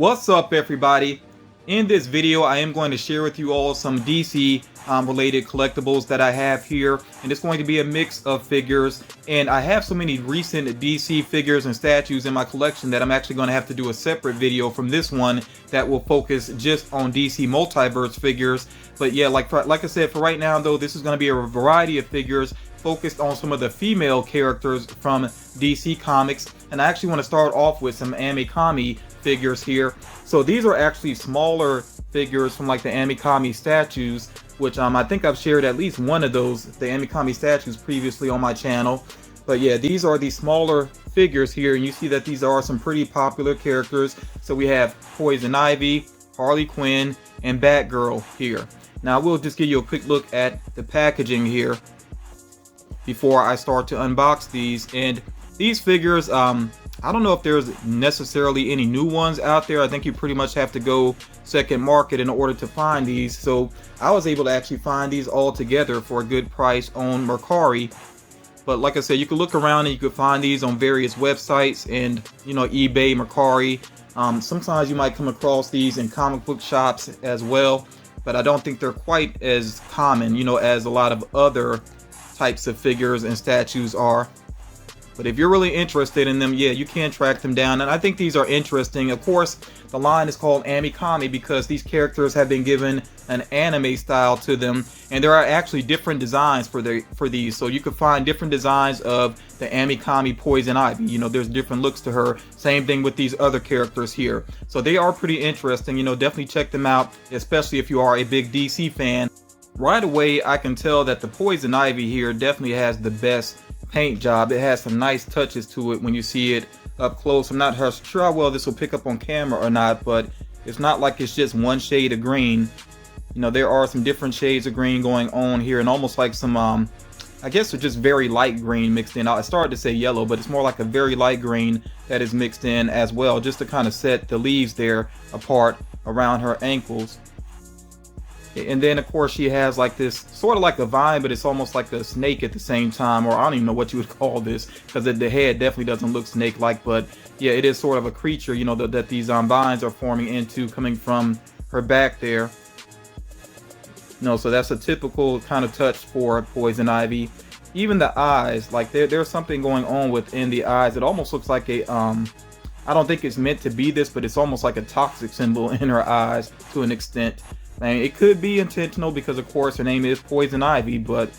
What's up, everybody? In this video I am going to share with you all some DC related collectibles that I have here, and it's going to be a mix of figures. And I have so many recent DC figures and statues in my collection that I'm actually going to have to do a separate video from this one that will focus just on DC multiverse figures. But yeah, like I said, for right now though, this is going to be a variety of figures focused on some of the female characters from DC Comics. And I actually want to start off with some Amikami figures here. So these are actually smaller figures from like the Amikami statues, which I think I've shared at least one of those, the Amikami statues, previously on my channel. But yeah, these are the smaller figures here, and you see that these are some pretty popular characters. So we have Poison Ivy, Harley Quinn, and Batgirl here. Now we'll just give you a quick look at the packaging here before I start to unbox these. And these figures, I don't know if there's necessarily any new ones out there. I think you pretty much have to go second market in order to find these. So I was able to actually find these all together for a good price on Mercari. But like I said, you can look around and you can find these on various websites and, you know, eBay, Mercari. Sometimes you might come across these in comic book shops as well, but I don't think they're quite as common, you know, as a lot of other types of figures and statues are. But if you're really interested in them, yeah, you can track them down. And I think these are interesting. Of course, the line is called Amikami because these characters have been given an anime style to them. And there are actually different designs for these. So you can find different designs of the Amikami Poison Ivy. You know, there's different looks to her. Same thing with these other characters here. So they are pretty interesting. You know, definitely check them out, especially if you are a big DC fan. Right away, I can tell that the Poison Ivy here definitely has the best paint job. It has some nice touches to it when you see it up close. I'm not sure how well this will pick up on camera or not, but it's not like it's just one shade of green. You know, there are some different shades of green going on here, and almost like some I guess it's just very light green mixed in. I started to say yellow, but it's more like a very light green that is mixed in as well, just to kind of set the leaves there apart around her ankles. And then of course she has like this sort of like a vine, but it's almost like a snake at the same time, or I don't even know what you would call this, because the head definitely doesn't look snake like. But yeah, it is sort of a creature, you know, that these vines are forming into, coming from her back there. You know, so that's a typical kind of touch for Poison Ivy. Even the eyes, like there's something going on within the eyes. It almost looks like a I don't think it's meant to be this, but it's almost like a toxic symbol in her eyes to an extent. I mean, it could be intentional because of course her name is Poison Ivy, but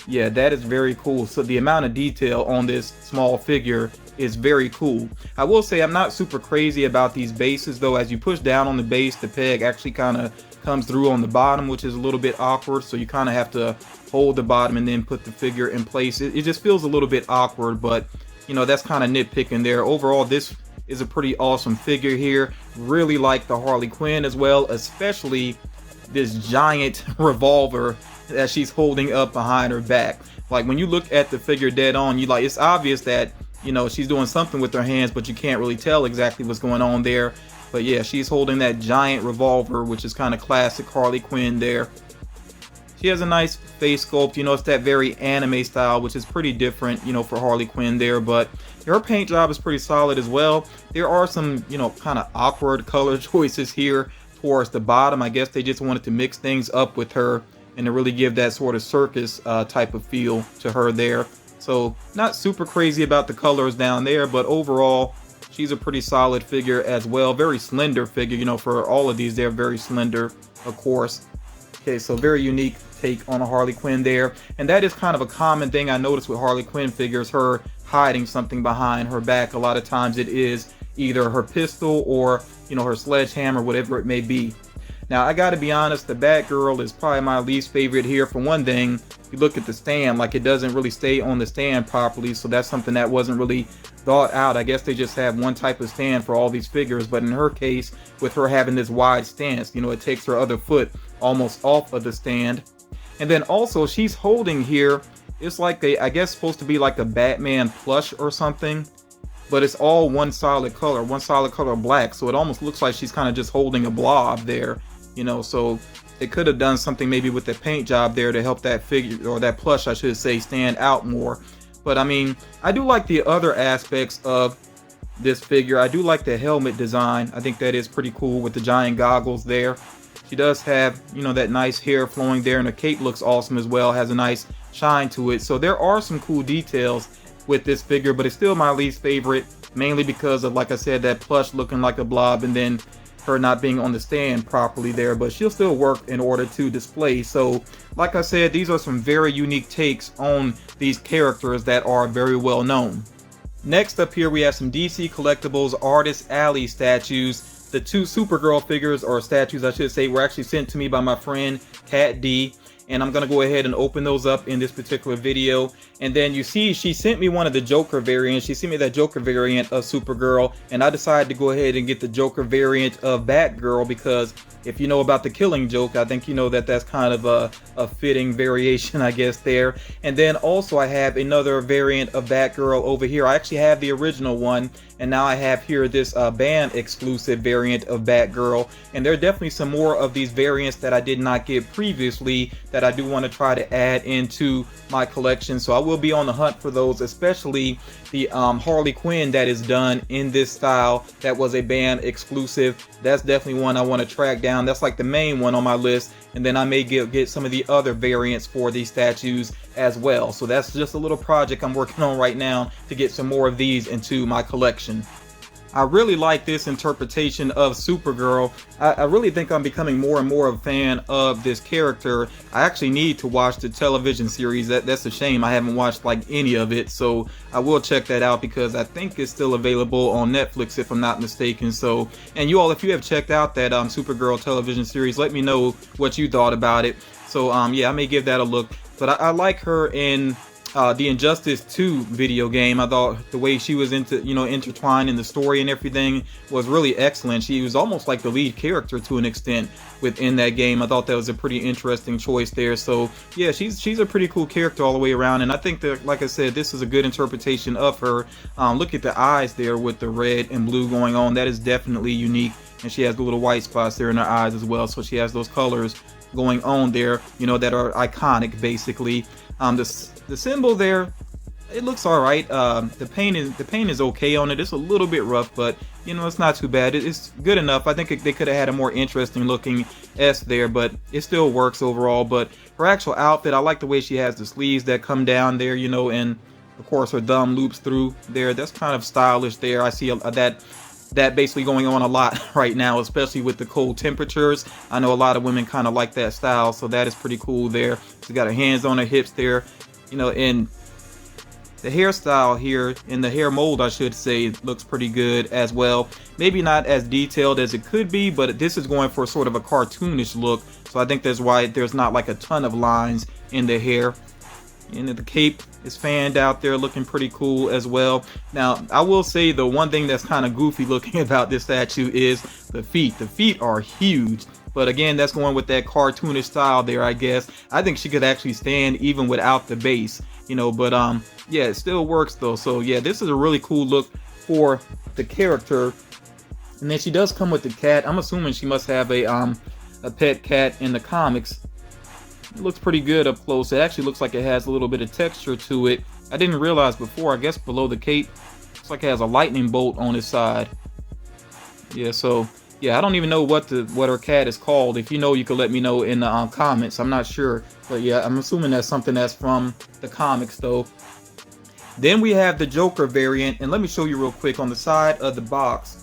yeah, that is very cool. So the amount of detail on this small figure is very cool. I will say I'm not super crazy about these bases though. As you push down on the base, the peg actually kind of comes through on the bottom, which is a little bit awkward. So you kind of have to hold the bottom and then put the figure in place. It just feels a little bit awkward, but you know, that's kind of nitpicking there. Overall, this is a pretty awesome figure here. Really like the Harley Quinn as well, especially this giant revolver that she's holding up behind her back. Like when you look at the figure dead on, you like, it's obvious that, you know, she's doing something with her hands, but you can't really tell exactly what's going on there. But yeah, she's holding that giant revolver, which is kind of classic Harley Quinn there. She has a nice face sculpt, you know, it's that very anime style, which is pretty different, you know, for Harley Quinn there. But her paint job is pretty solid as well. There are some, you know, kind of awkward color choices here towards the bottom. I guess they just wanted to mix things up with her and to really give that sort of circus type of feel to her there. So not super crazy about the colors down there, but overall she's a pretty solid figure as well. Very slender figure, you know, for all of these they're very slender, of course. Okay, so very unique take on a Harley Quinn there. And that is kind of a common thing I noticed with Harley Quinn figures, her hiding something behind her back. A lot of times it is either her pistol or, you know, her sledgehammer, whatever it may be. Now I gotta be honest, the Batgirl is probably my least favorite here. For one thing, if you look at the stand, like it doesn't really stay on the stand properly, so that's something that wasn't really thought out. I guess they just have one type of stand for all these figures, but in her case, with her having this wide stance, you know, it takes her other foot almost off of the stand. And then also she's holding here, it's like I guess supposed to be like a Batman plush or something, but it's all one solid color black, so it almost looks like she's kind of just holding a blob there, you know. So they could have done something maybe with the paint job there to help that figure, or that plush I should say, stand out more. But I mean, I do like the other aspects of this figure. I do like the helmet design. I think that is pretty cool with the giant goggles there. She does have, you know, that nice hair flowing there, and the cape looks awesome as well. Has a nice shine to it. So there are some cool details with this figure, but it's still my least favorite, mainly because of, like I said, that plush looking like a blob, and then her not being on the stand properly there, but she'll still work in order to display. So like I said, these are some very unique takes on these characters that are very well known. Next up here we have some DC Collectibles Artist Alley statues. The two Supergirl figures, or statues I should say, were actually sent to me by my friend Cat D, and I'm gonna go ahead and open those up in this particular video. And then you see she sent me one of the Joker variants. She sent me that Joker variant of Supergirl, and I decided to go ahead and get the Joker variant of Batgirl, because if you know about the Killing Joke, I think you know that that's kind of a fitting variation, I guess, there. And then also I have another variant of Batgirl over here. I actually have the original one, and now I have here this band exclusive variant of Batgirl. And there are definitely some more of these variants that I did not get previously that I do want to try to add into my collection. So I will be on the hunt for those, especially the Harley Quinn that is done in this style that was a band exclusive. That's definitely one I want to track down. That's like the main one on my list, and then I may get some of the other variants for these statues as well. So that's just a little project I'm working on right now to get some more of these into my collection. I really like this interpretation of Supergirl. I really think I'm becoming more and more a fan of this character. I actually need to watch the television series. That's a shame I haven't watched like any of it, so I will check that out because I think it's still available on Netflix if I'm not mistaken. So, and you all, if you have checked out that Supergirl television series, let me know what you thought about it. So yeah, I may give that a look. But I like her in the Injustice 2 video game. I thought the way she was intertwined in the story and everything was really excellent. She was almost like the lead character to an extent within that game. I thought that was a pretty interesting choice there. So yeah, she's a pretty cool character all the way around, and I think that, like I said, this is a good interpretation of her. Look at the eyes there with the red and blue going on. That is definitely unique, and she has the little white spots there in her eyes as well. So she has those colors going on there, you know, that are iconic basically. The symbol there, it looks all right. The paint is okay on it. It's a little bit rough, but you know, it's not too bad. It's good enough. I think they could have had a more interesting looking S there, but it still works overall. But her actual outfit, I like the way she has the sleeves that come down there, you know, and of course her thumb loops through there. That's kind of stylish there. I see that basically going on a lot right now, especially with the cold temperatures. I know a lot of women kind of like that style, so that is pretty cool there. She's got her hands on her hips there, you know, and the hairstyle here, in the hair mold I should say, looks pretty good as well. Maybe not as detailed as it could be, but this is going for sort of a cartoonish look, so I think that's why there's not like a ton of lines in the hair. And the cape is fanned out there, looking pretty cool as well. Now, I will say the one thing that's kind of goofy looking about this statue is the feet. The feet are huge, but again, that's going with that cartoonish style there, I guess. I think she could actually stand even without the base, you know, but yeah, it still works though. So yeah, this is a really cool look for the character. And then she does come with the cat. I'm assuming she must have a pet cat in the comics. It looks pretty good up close. It actually looks like it has a little bit of texture to it. I didn't realize before, I guess below the cape, looks like it has a lightning bolt on its side. Yeah, so yeah, I don't even know what her cat is called. If you know, you can let me know in the comments. I'm not sure, but yeah, I'm assuming that's something that's from the comics though. Then we have the Joker variant, and let me show you real quick on the side of the box.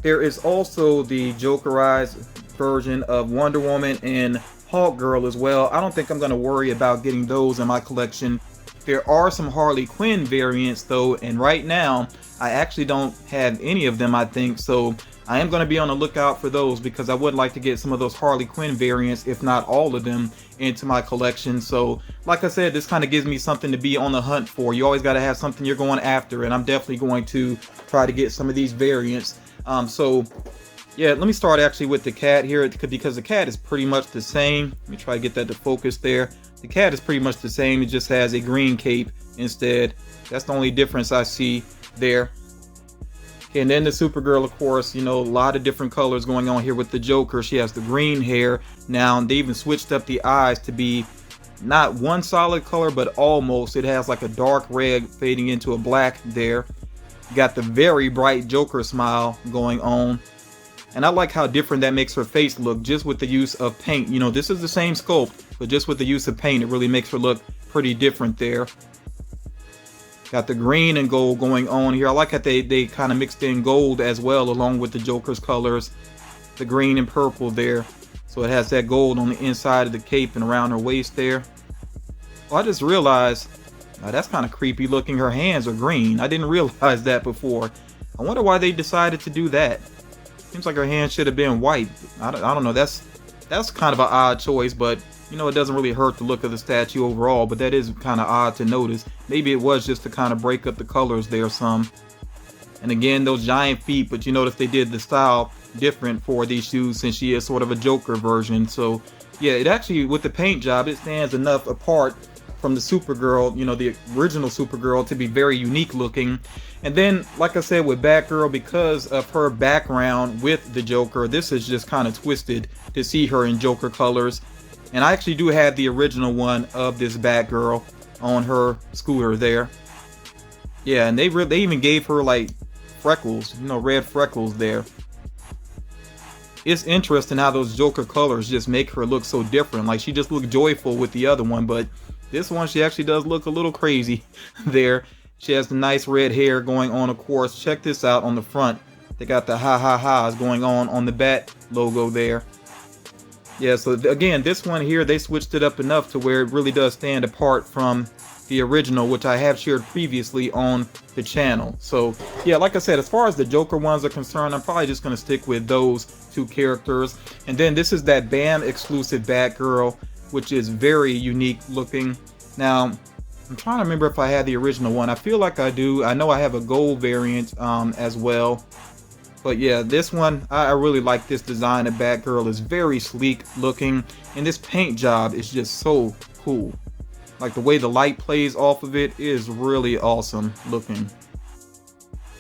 There is also the Jokerized version of Wonder Woman and Hawk Girl as well. I don't think I'm going to worry about getting those in my collection. There are some Harley Quinn variants though, and right now I actually don't have any of them, I think, so I am going to be on the lookout for those because I would like to get some of those Harley Quinn variants, if not all of them, into my collection. So like I said, this kind of gives me something to be on the hunt for. You always got to have something you're going after, and I'm definitely going to try to get some of these variants. So yeah, let me start actually with the cat here, because the cat is pretty much the same. Let me try to get that to focus there. The cat is pretty much the same. It just has a green cape instead. That's the only difference I see there. And then the Supergirl, of course, you know, a lot of different colors going on here with the Joker. She has the green hair. Now, they even switched up the eyes to be not one solid color, but almost. It has like a dark red fading into a black there. Got the very bright Joker smile going on. And I like how different that makes her face look just with the use of paint. You know, this is the same sculpt, but just with the use of paint, it really makes her look pretty different there. Got the green and gold going on here. I like how they kind of mixed in gold as well along with the Joker's colors. The green and purple there. So it has that gold on the inside of the cape and around her waist there. Well, I just realized, that's kind of creepy looking. Her hands are green. I didn't realize that before. I wonder why they decided to do that. Seems like her hands should have been white. I don't know. That's kind of an odd choice, but you know, it doesn't really hurt the look of the statue overall, but that is kind of odd to notice. Maybe it was just to kind of break up the colors there some. And again, those giant feet, but you notice they did the style different for these shoes since she is sort of a Joker version. So yeah, it actually, with the paint job, it stands enough apart from the Supergirl, you know, the original Supergirl, to be very unique looking. And then, like I said, with Batgirl, because of her background with the Joker, this is just kind of twisted to see her in Joker colors. And I actually do have the original one of this Batgirl on her scooter there. Yeah, and they even gave her like freckles, you know, red freckles there. It's interesting how those Joker colors just make her look so different. Like, she just looked joyful with the other one, but this one, she actually does look a little crazy there. She has the nice red hair going on, of course. Check this out on the front. They got the ha ha ha's going on the Bat logo there. Yeah, so again, this one here, they switched it up enough to where it really does stand apart from the original, which I have shared previously on the channel. So yeah, like I said, as far as the Joker ones are concerned, I'm probably just going to stick with those two characters. And then this is that BAM exclusive Batgirl, which is very unique looking. Now, I'm trying to remember if I had the original one. I feel like I do. I know I have a gold variant as well. But yeah, this one, I really like this design of Batgirl. It's very sleek looking. And this paint job is just so cool. Like, the way the light plays off of it is really awesome looking.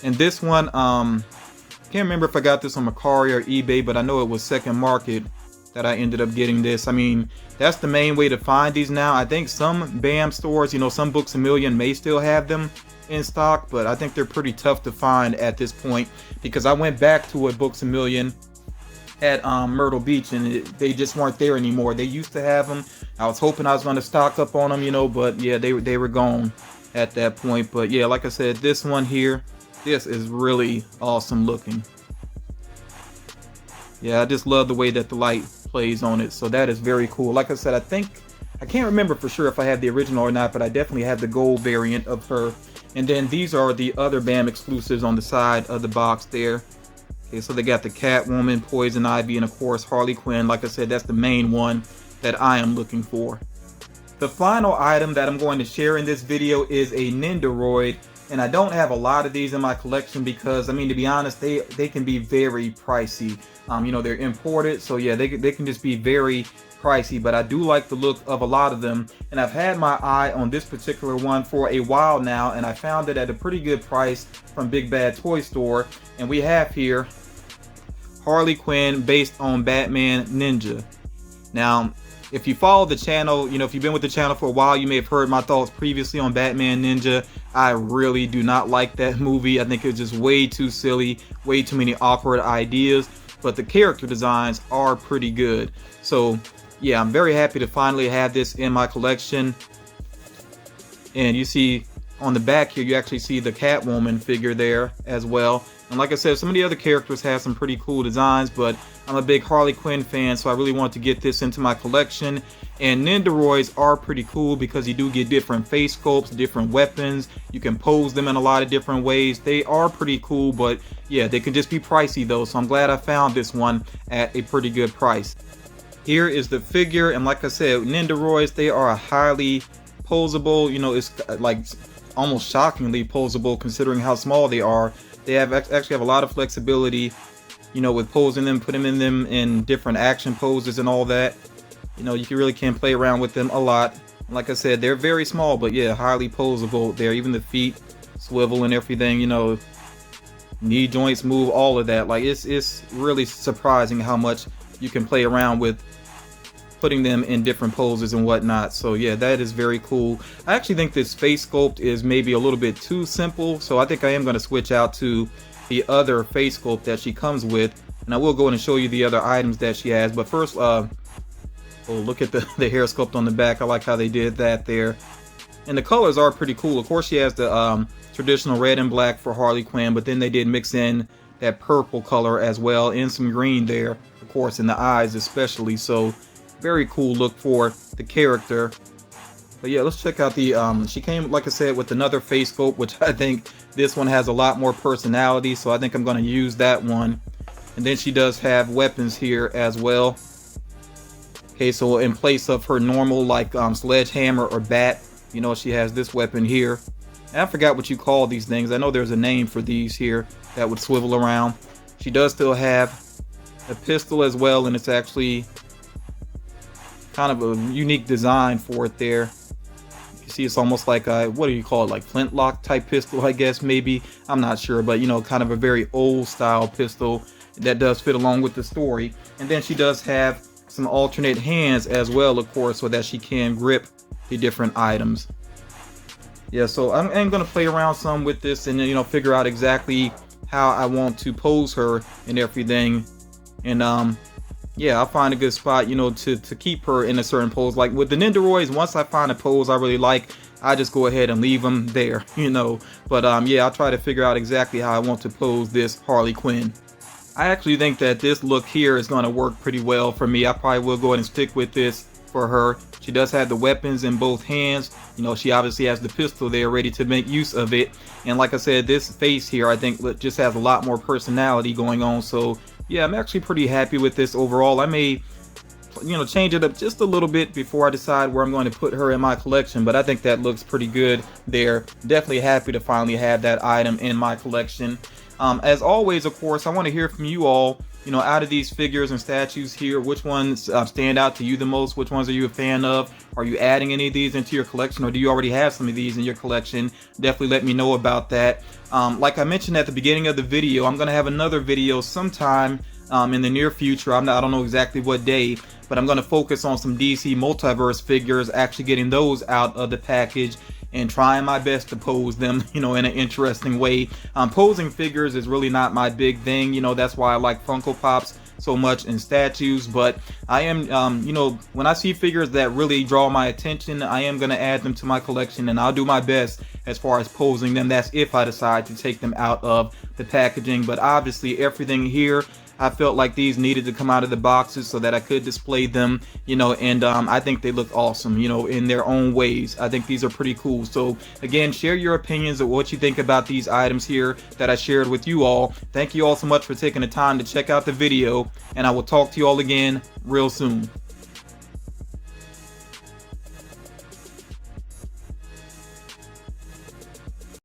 And this one, can't remember if I got this on Mercari or eBay, but I know it was second market that I ended up getting this. I mean, that's the main way to find these now. I think some BAM stores, you know, some Books A Million may still have them in stock, but I think they're pretty tough to find at this point, because I went back to a Books A Million at Myrtle Beach and they just weren't there anymore. They used to have them. I was hoping I was going to stock up on them, you know, but yeah, they were gone at that point. But yeah, like I said, this one here, this is really awesome looking. Yeah, I just love the way that the light plays on it. So that is very cool. Like I said, I can't remember for sure if I have the original or not, but I definitely have the gold variant of her. And then these are the other BAM exclusives on the side of the box there. Okay, so they got the Catwoman, Poison Ivy, and of course Harley Quinn. Like I said, that's the main one that I am looking for. The final item that I'm going to share in this video is a Nendoroid. And I don't have a lot of these in my collection because, I mean, to be honest, they can be very pricey. You know, they're imported, so yeah, they can just be very pricey, but I do like the look of a lot of them. And I've had my eye on this particular one for a while now, and I found it at a pretty good price from Big Bad Toy Store. And we have here Harley Quinn based on Batman Ninja. Now, if you follow the channel, you know, if you've been with the channel for a while, you may have heard my thoughts previously on Batman Ninja. I really do not like that movie. I think it's just way too silly, way too many awkward ideas, but the character designs are pretty good. So yeah, I'm very happy to finally have this in my collection. And you see on the back here, you actually see the Catwoman figure there as well. And like I said, some of the other characters have some pretty cool designs, but I'm a big Harley Quinn fan, so I really want to get this into my collection. And Nendoroids are pretty cool because you do get different face sculpts, different weapons. You can pose them in a lot of different ways. They are pretty cool, but yeah, they can just be pricey though. So I'm glad I found this one at a pretty good price. Here is the figure, and like I said, Nendoroids, they are highly posable. You know, it's like almost shockingly posable considering how small they are. They actually have a lot of flexibility, you know, with posing them, putting them in different action poses and all that. You know, you really can play around with them a lot. Like I said, they're very small, but yeah, highly posable there. Even the feet swivel and everything, you know, knee joints move, all of that. Like, it's really surprising how much you can play around with putting them in different poses and whatnot. So yeah, that is very cool. I actually think this face sculpt is maybe a little bit too simple, so I think I am going to switch out to the other face sculpt that she comes with, and I will go in and show you the other items that she has. But first, oh, look at the hair sculpt on the back. I like how they did that there, and the colors are pretty cool. Of course, she has the traditional red and black for Harley Quinn, but then they did mix in that purple color as well, and some green there, of course, in the eyes especially. So very cool look for the character. But yeah, let's check out the she came, like I said, with another face sculpt, which I think this one has a lot more personality, so I think I'm going to use that one. And then she does have weapons here as well. Okay, so in place of her normal like sledgehammer or bat, you know, she has this weapon here. And I forgot what you call these things. I know there's a name for these here that would swivel around. She does still have a pistol as well, and it's actually kind of a unique design for it there. You see, it's almost like a, what do you call it, like flintlock type pistol, I guess, maybe. I'm not sure, but you know, kind of a very old style pistol that does fit along with the story. And then she does have some alternate hands as well, of course, so that she can grip the different items. Yeah, so I'm going to play around some with this and, you know, figure out exactly how I want to pose her and everything. And yeah, I'll find a good spot, you know, to keep her in a certain pose. Like with the Nindoroids, once I find a pose I really like, I just go ahead and leave them there, you know. But yeah, I'll try to figure out exactly how I want to pose this Harley Quinn. I actually think that this look here is going to work pretty well for me. I probably will go ahead and stick with this for her. She does have the weapons in both hands. You know, she obviously has the pistol there ready to make use of it. And like I said, this face here, I think just has a lot more personality going on. So yeah, I'm actually pretty happy with this overall. I may, you know, change it up just a little bit before I decide where I'm going to put her in my collection, but I think that looks pretty good there. Definitely happy to finally have that item in my collection. As always, of course, I want to hear from you all. You know, out of these figures and statues here, which ones stand out to you the most? Which ones are you a fan of? Are you adding any of these into your collection, or do you already have some of these in your collection? Definitely let me know about that. Like I mentioned at the beginning of the video, I'm going to have another video sometime in the near future. I don't know exactly what day, but I'm going to focus on some DC Multiverse figures, actually getting those out of the package and trying my best to pose them, you know, in an interesting way. Posing figures is really not my big thing, you know. That's why I like Funko Pops so much and statues. But I am, you know, when I see figures that really draw my attention, I am going to add them to my collection, and I'll do my best as far as posing them. That's if I decide to take them out of the packaging. But obviously everything here, I felt like these needed to come out of the boxes so that I could display them, you know, and I think they look awesome, you know, in their own ways. I think these are pretty cool. So again, share your opinions of what you think about these items here that I shared with you all. Thank you all so much for taking the time to check out the video, and I will talk to you all again real soon.